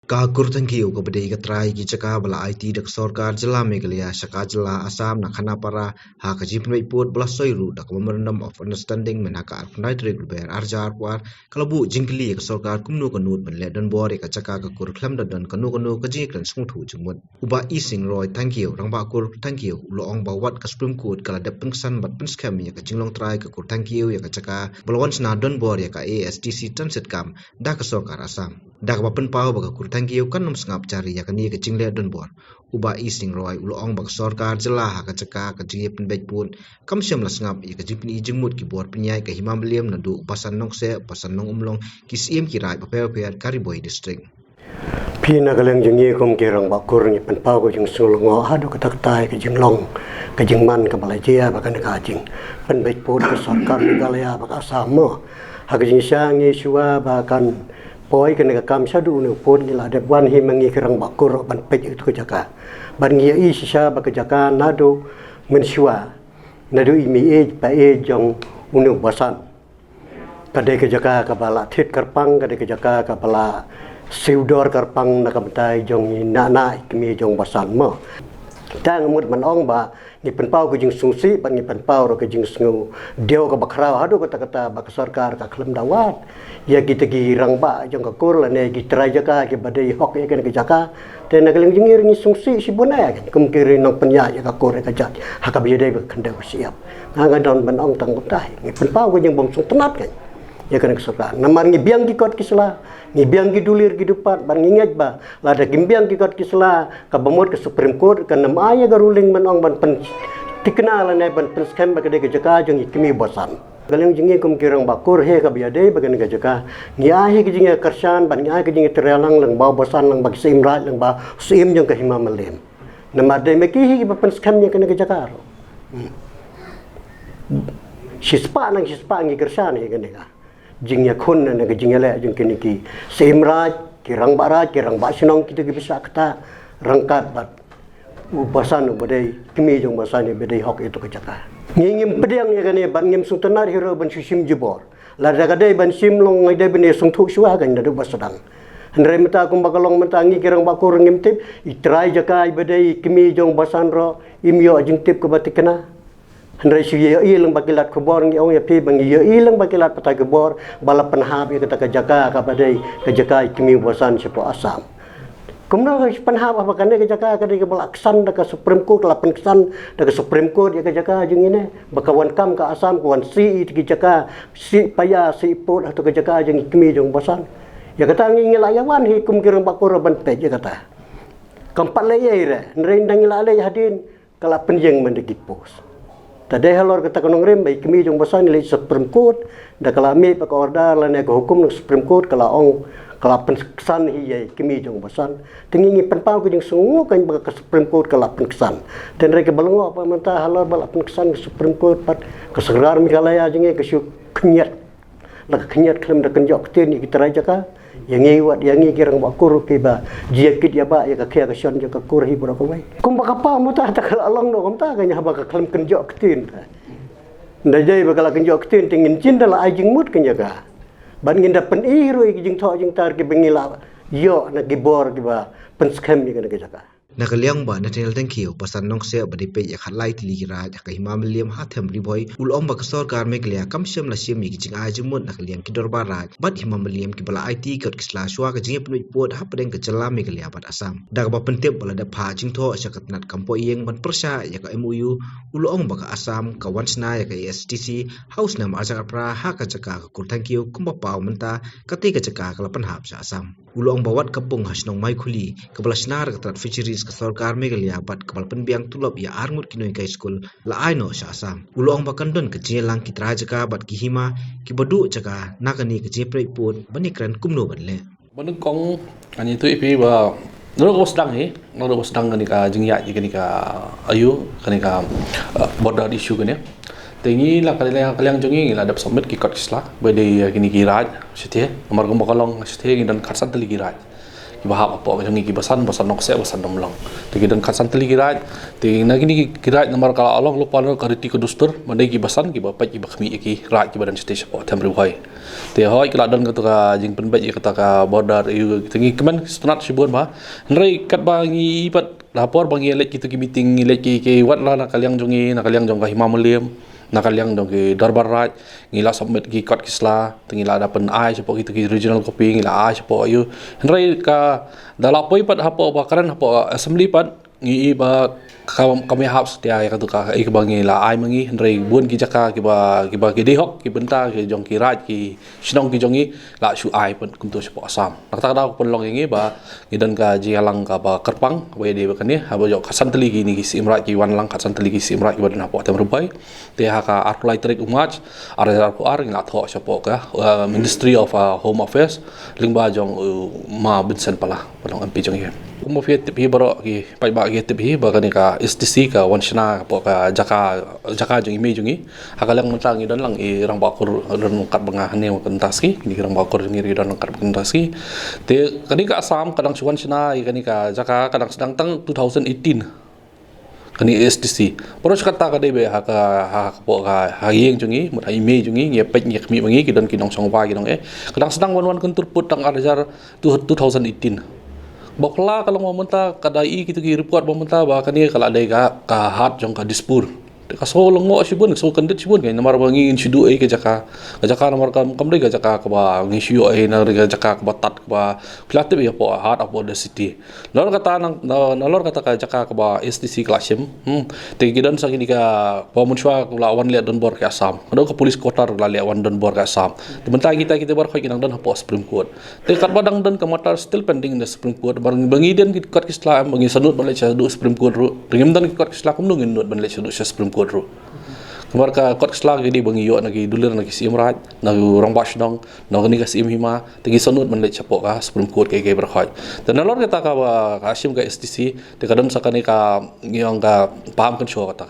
Kakur tangkiu ko bade katrai ki chaka bala IT dak sarkar jila Meghalaya shaka jila Assam na Khanapara ha ka jipnai put bala soiru dak memorandum of understanding menaka arpnai trek ber arjar war kalabu jingkli ka sarkar kumnu kanut benle dan bore ka chaka ka kur khlam dan kanu ka jikran sungthu jumut uba ising roy tangkiu rangba kur tangkiu lo ong ba wat ka supreme court kala de pengsan bat penskam ya ka jinglong trai ka kur tangkiu ya ka chaka balawan sna don bore ya ka ASTC transit kam da ka sarkar Assam dak ba penpau ba ka kur tangkiu kan nom sngap cari ya kani ke jingle don bor uba ising roy ulo ong bak sarkar jela ha ka chaka ka jip pen bek pun kam syam la sngap ya ka jipni jingmut ki bor penyai ka himamliam na du pasan nong se pasan nong umlong ki siem ki rai ba per Kariboy district Pina kaleng jengi kum kirang bakur ni penpau ko jeng sulungo hadu ka taktai ka jinglong ka jingman ka Malaysia bakan ka jing pen bek pun ka sarkar Meghalaya bak Assam ha ka jing syangi suwa bakan poi kena kam sadu nu pun ni la de wan hi mangi kerang bakur ban pej itu jaka ban ngi i sisa ba jaka nado mensyua nado imi e pa e jong unu basan kadai ke jaka ka bala thit karpang kadai ke jaka ka bala siudor karpang na kamtai jong ni na kimi jong basan mo tang mut man ong ba ni penpau ko jing sungsi ban ni penpau ro ko jing sngu deo ko bakrau hadu kata ba sarkar ka khlem dawat ya kita gi rangba jong ka kur la ne gi trai jaka ki badai hok ya kan ke jaka te na keleng jingir ni sungsi si bona kan kum kiri nong penya ya ka kur ka jat ha ka bi dai ba khanda siap nga don ban ong tang tai ni penpau ko jing bom sung tenat kan ya kan ke sarkar namar ngi biang ki kot kisla ni biang ki dulir ki dupat ban nginget ba la da gimbiang ki kot kisla ka bamot ke supreme court ka nam aya ga ruling man ong ban pen tikna la ne ban pen scam ba ke jaka jong ikmi bosan galeng jingi kum kirang bakur he ka biade bagan ga jaka ni ahi ki jingi karsan ban ngai ki jingi trelang lang ba bosan lang bag sim rat lang ba sim jong ka himamalem namar de me ki hi ba pen scam nya ka jaka ro shispa ngi karsan he ga jingnya khun na ga jingale jing kini ki simraj kirang ba sinong kita ki bisa kata rangkat bat upasan badai kimi jong basani badai hok itu kecaka ngingim pedang ya kani ban ngim sutenar hero ban susim jebor la daga dai ban sim long ngai dai bene sung thu suwa kan da basadang andre mata kum bakalong mata ngi kirang bakur ngim tip itrai jakai badai kimi jong basan ro imyo jing tip ko batikana Hendrai siya ilang bakilat kubor ngi ong ya pi bang iya ilang bakilat patay kubor bala panhab ya kata kajaka kapadai kajaka kimi bosan sipo Assam. Kumna panhab apa kan kajaka kadai bala aksan da ka Supreme Court lapan kesan da ka Supreme Court ya kajaka jeng ini bakawan kam ka Assam kawan si kajaka si paya si pot atau kajaka jeng kimi jong bosan. Ya kata ngi layawan hi kum kirang bakur ban pej ya kata. Kampat layai re ndai ndang lalai hadin kala penjeng mendeki pos. Tadi halor kata kanong rem baik kami jong basan nilai Supreme Court dah kalau kami pakai order lainnya ke hukum ng Supreme Court kalau penkesan hiya kami jong basan tinggi penpau ke jong sungu kan pakai Supreme Court kalau penkesan dan mereka belum apa mentah halor bala penkesan ke Supreme Court pat ke Sarkar Meghalaya jengnya ke syuk kenyat lah kenyat klaim dah kenjok tin kita raja ka yang iwat yang kirang bakur ke ba jiakit ya ba ya ka kya ka shon jo ka kur hi bro ko bai kum ba kapa mu ta kala along no kum ta ka nya ba ka klam kenjok tin nda jai ba kala kenjok tin tingin cin dala ajing mut kenya ka ban ngin da pen iru i jing tho jing tar ke bengila yo na gibor ki ba pen scam ni ka jaka Nakaliang ba national thank you pasan nong se ba dipe ya khalai tli ra ka himamliam ha them riboy ulom ba ka sarkar Meghalaya kam syam la syam mi jing a jumut nakaliang ki dorba ra bat himamliam ki bala IT ka kisla shwa ka jing pnui pot ha padeng ka jala Meghalaya bat Assam da ba pentep bala da pha jing tho shakat nat kampo yeng ban persha ya ka MOU ulom ba ka Assam ka wansna ya ka ASTC house nam ajar pra ha ka jaka ka kur thank you kumba paw menta ka te ka jaka ka lapan hap sa Assam ulong bawat kapung hasnong mai khuli ka bala snar ka trat fisheries ka sarkar Meghalaya bat kapal penbiang tulop ya arngut kinoi kai school la aino sha Assam ulong ba kandon ke jelang ki trajaka bat ki hima ki badu jaka nakani ke jepre put banikran kumno banle banu kong ani tu ipi ba nero ko sedang ni ka jingya ni ka ayu ni ka border issue kan ya tengi la kaliang jongi la dap submit ki kot kisla bede kini ki raj sithe amar ko makalong sithe dan khatsan tali ki raj bahap apa jong ki basan nok se basan dom long te gidan khasan tali kirai te na gini kirai nomor kala along lupa lo kariti ko dustur mandai ki basan ki bapai ki bakhmi ki rai ki badan station po tamri hoi te hoi kala dan ka jing penbai kata ka border yu tengi kemen stunat sibun ba nrai kat ba ngi ipat lapor bangi lek kita ki meeting lek ki wat la na kalyang jongi na kalyang jong ka himamaliam na kalyang dong ki darbar raj ngila submit ki kot kisla ngila dapen ai sepo kita ki regional copy ngila ai sepo ayu henrai ka dalapoi pat hapo bakaran hapo assembly pat ngi ba kami hap setia ya ka ik bangi la ai mangi henrai bun ki jaka ki ba ki dehok ki benta ki jong ki raj ki sinong ki jongi la su ai pun kuntu sepo asam nakta da pun long ngi ba ngidan ka jialang ka ba kerpang we de ba kani habo jok khasan teli ki ni ki simrat ki wan lang khasan teli ki simrat ki badan hapo tem rubai te ka apply trik umaj ar ar ngila tho sepo ka Ministry of Home Affairs lingba jong ma binsen pala palong MP jong ye mo fiat tipi baro ki pai ba ki tipi ba kani ka STC ka wanshna po ka jaka jong ime jongi hakalang mentang idan lang i rang ba kur ran kat banga ne mo kantaski ni rang ba kur ngiri dan kat kantaski te kani ka asam kadang wanshna i kani ka jaka kadang sedang tang 2018 kani STC poros kata ka debe ha po ka hayeng jongi mut ime jongi nge pek nge khmi bangi ki don ki nong song wa ki dong kadang sedang wan kuntur put tang arjar 2018 bokla kalau mau mentah kadai gitu ki report mau mentah ba kani kala dai ka hat jong ka dispur ka so longo sibun so kandet sibun kai nomor bangi sidu ai ke jaka nomor kam dai ka jaka ka ba ngi siu ai na ka jaka ka batat ka ba klate ya po hat of the city lor kata nang lor kata ka jaka ka ba STC klasim te gidan sa kini ka pamunshwa la wan le don bor ka asam ado ka polis kotar la le wan don bor ka asam te mentah kita bar khoi kinang dan hapo Supreme Court te kat badang dan ka matter still pending in the Supreme Court bangi den ki kat kislam bangi sanut ban le cha du Supreme Court ru ringim dan ki kat kislam kum nungin not ban le cha du Supreme Court ru kamar ka kot slag gidi bangi yo nagi dulir nagi simrat nagu rong bash dong nagu ni ka sim hima tegi sanut man le chapo ka Supreme Court ke berkhoi dan nalor kata ka ba kasim ka STC te kadam sakani ka ngiyong ka paham kan show kata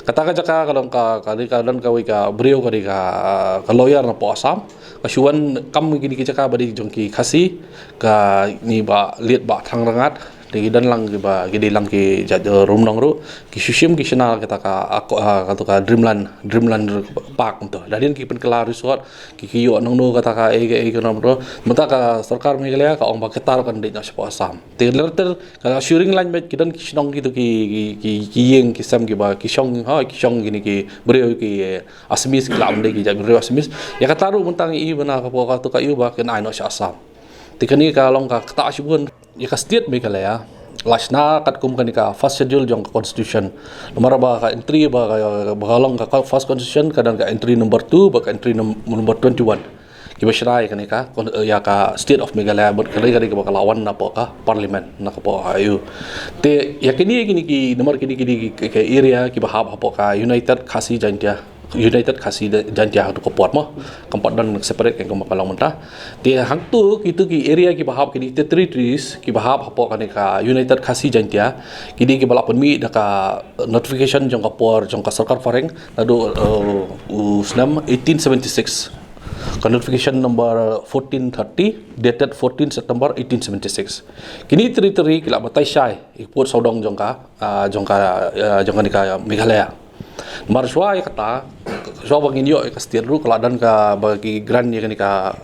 ka jaka kalong ka kali ka dan ka wi ka brio ka lawyer na po asam ka shuan kam gini ki jaka badi jongki khasi ka ni ba liet ba thang rangat di dan lang ba gidi lang ki room nong ru ki sushim ki sina kata ka dreamland park to dadin ki pen kelar resort ki yo nong no kata ka e nom ro mata ka sarkar Meghalaya ka ong ba ketar kan de na sepo asam te lerter ka assuring line met ki dan ki sinong gitu ki yeng ki sam ki ba ki shong gini ki breu ki asmis ki lam de ki ja breu asmis ya kataru mentang i bana ka po ka to ka yu ba ken ai no sha asam te kani ka long ka ta shibun ya ka state Meghalaya lasna kat kum kani ka first schedule jong constitution nomor ba ka entry ba ka long ka first constitution kadang ka entry number 2 ba ka entry number 21 ki basrai kani ka ya ka state of Meghalaya but kali ka ba lawan na po ka parliament na ka po ayu te ya kini ki nomor kini ke area ki ba ha po ka United Khasi Jantia tu kopot mo kampat dan separate kan kamakalong mentah di hang tu gitu ki area ki bahap ki territories ki bahap hapo kan ka United Khasi Jantia kini ki balap mi da ka notification jong kapor jong ka sarkar fareng nado usnam 1876 notification number 1430 dated 14 September 1876 kini territory kila batai syai ikut saudong jong ka Meghalaya Marswa ya kata so bangin yo ka stir ru kala dan ka bagi grand ya ka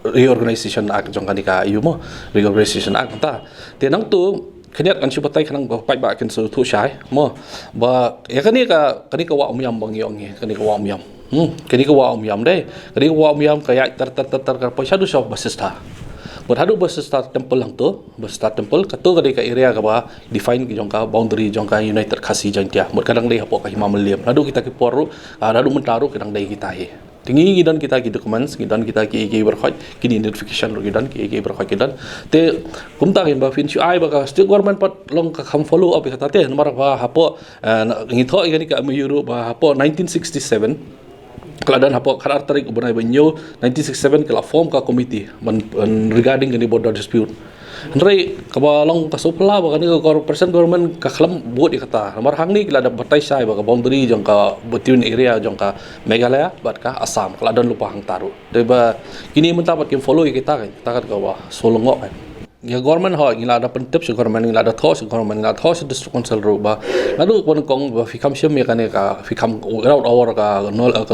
reorganization act jong ka mo reorganization act ta tenang tu keniat kan sibatai kanang pai ba kan su tu syai mo ba ya kani ka wa umyam bang yo ngi kani ka wa umyam kani ka wa umyam deh kani ka wa umyam kaya ter ka paisa du so basista berhadu bersestar temple lang tu bersestar temple katu ka area ka ba define ki jong ka boundary jong ka United Khasi Jantia mut kadang dei hapo ka himamaliam hadu kita ki poru hadu mentaru kadang dei kita he tinggi gidan kita ki documents gidan kita ki berkhoj ki identification ro gidan ki berkhoj gidan te kumta ba fin chu ai ba ka state government pat long ka kham follow up ka te nomor ba hapo ngitho igani ka mayuro ba hapo 1967 keladan hapo karar tarik ubunai banyo 1967 kala form ka committee regarding any border dispute Henry kabalong kasupla ba kani corporation government ka khalam buat kata nomor hang ni kala da batai sai ba ka boundary jong ka between area jong ka Meghalaya bat ka Assam kala dan lupa hang taru de ba kini mentapat kim follow kita kan ka ba solongo kan ya government ho ngila ada pentep se government ngila ada thos government ngila thos district council ro ba lalu kon kong ba fikam syem ya kan ka fikam without our ka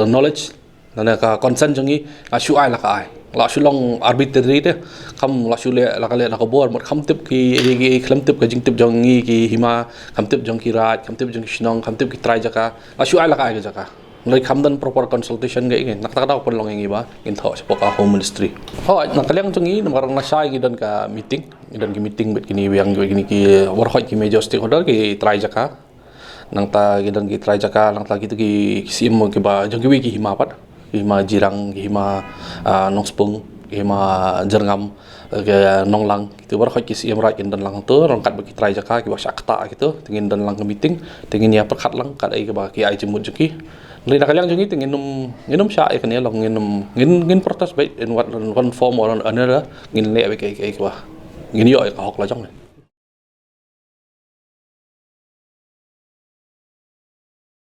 knowledge nana ka consent jongi shu ai la ka ai la shu long arbitrary te kam la shu le la ka le la ka bor mot kham tip ki khlam tip ka jing tip jongi ki hima kham tip jong ki raj kham tip jong shnong kham tip ki trai jaka la shu ai la ka ai jaka lai kham dan proper consultation ga ingin nak tak daw pon long ingi ba in tho sa ka home ministry ho nak kaliang jongi namarang na sai ngi dan ka meeting bet kini yang gini ki warhot ki major stakeholder ki trai jaka nang ta gidan ki trai jaka nang ta gitu ki sim ki ba jong ki hima pat hima jirang hima nongspung hima jerngam ke nonglang itu warhot ki sim rai dan lang tu rangkat bagi trai jaka ki ba sakta gitu tingin dan lang ke meeting tingin ya perkat lang kad ai ki ba ki ai jemut joki Lina kaliang jongi tingin nginum sya ikan ya long ngin protes baik in one form or another ngin le ba kai ba ngin yo ka hok la jong